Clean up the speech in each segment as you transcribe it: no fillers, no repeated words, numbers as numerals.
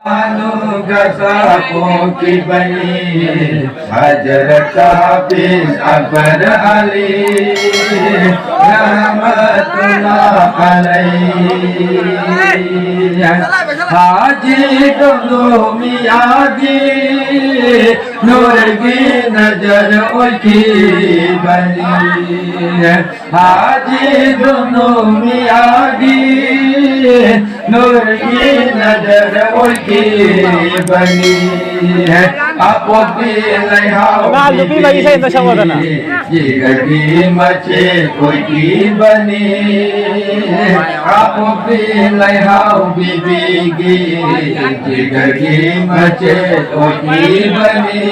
banugast की बनी हजरत हाफिज अकबर अली रहमतुल्लाह अलैहि हाजी दोनों मियाँ की नूर की नजर उनकी बनी हाजी दोनों मियाँ की नूर की नजर उनकी बनी है आप जिगर की मचे कोई की बनी आप बीबी की जिगर की मचे कोई की बनी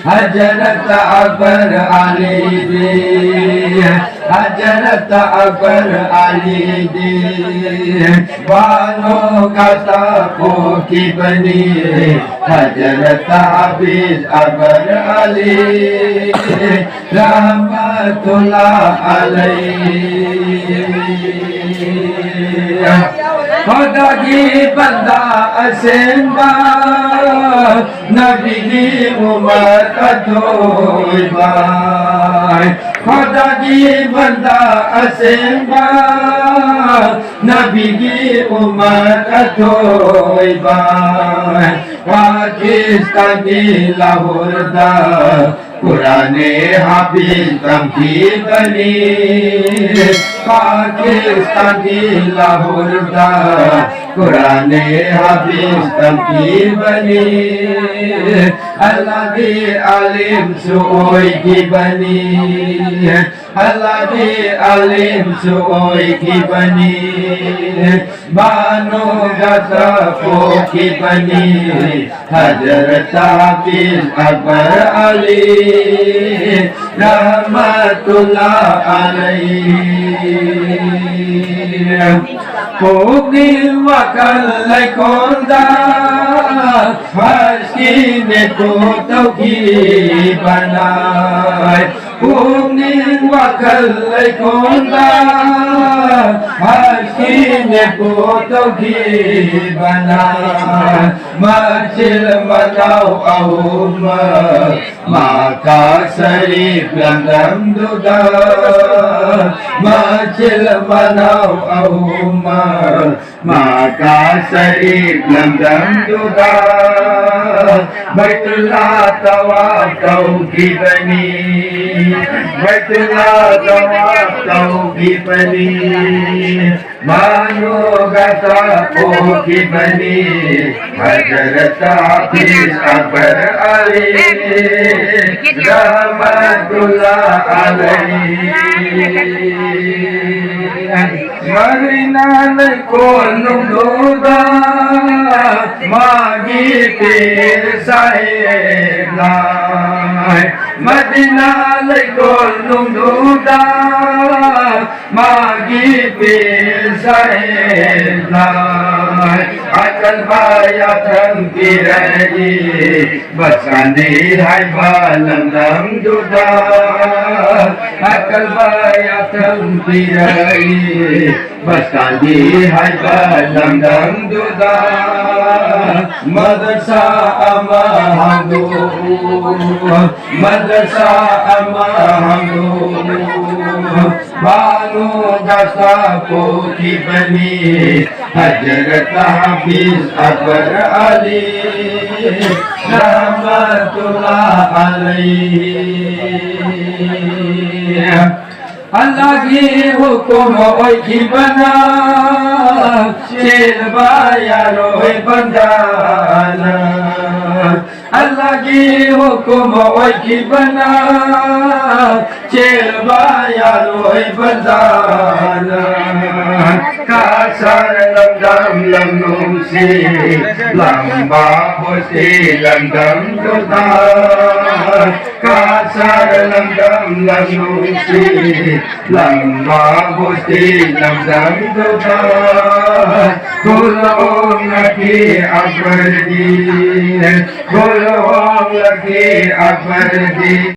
हजरत अकबर अली दी हजरत अकबर अली दी banugast की बनी हजरत हाफिज अकबर अली रहमतुल्लाह अलैहि खुदा की बंदा असेंबा नबी की उम्र अधोबा खुदा की बंदा असेंबा नबी की उम्र अधोबा पाकिस्तान की लाहौर दा कुराने हाफिज की बनी पाकिस्तान की लाहौर दा कुराने हाफिज की बनी अल्लाह की आलिम सोई की बनी अल्लाह की आलिम सोई की बनी banugast की बनी हजरत हाफिज अकबर अली रहमतुल्लाह अलैहि Pugni wakal konda Haskine ko tauki banai Pugni wakal konda Haskine ko tauki banai Marchil manau ahumma Maka sarif landam duda Marchil manau ahumma Maka sarif landam duda Baitullah tawaf tauki bani Baitullah tawaf tauki bani banugast की बनी हजरत हाफिज अकबर अली रहमतुल्लाह अलैहि मरीना को नुदा मागी पीर साहेब मदीना को नुदा मागी पीर साहेब अकल बाया थमकी रही बसाने है बालंदम जुदा अकल बाया थमकी रही बसाने है बालंदम जुदा मदरसा अमहदू मदरसा अमहदू banugast की बनी हजरत हाफिज अकबर अली रहमतुल्लाह अलैहि अल्लाह की हुक्म की बना शेर बायारो बंदाना अल्लाह की हुक्म की बना शेर बायारो बंदाना का सर लमदम लम्बों से लंबा होते लमदम जुदा का सर लमदम लम्बों से लंबा होते लमदम जुदा बोलो लगे अकबर जी बोलो लगे अकबर जी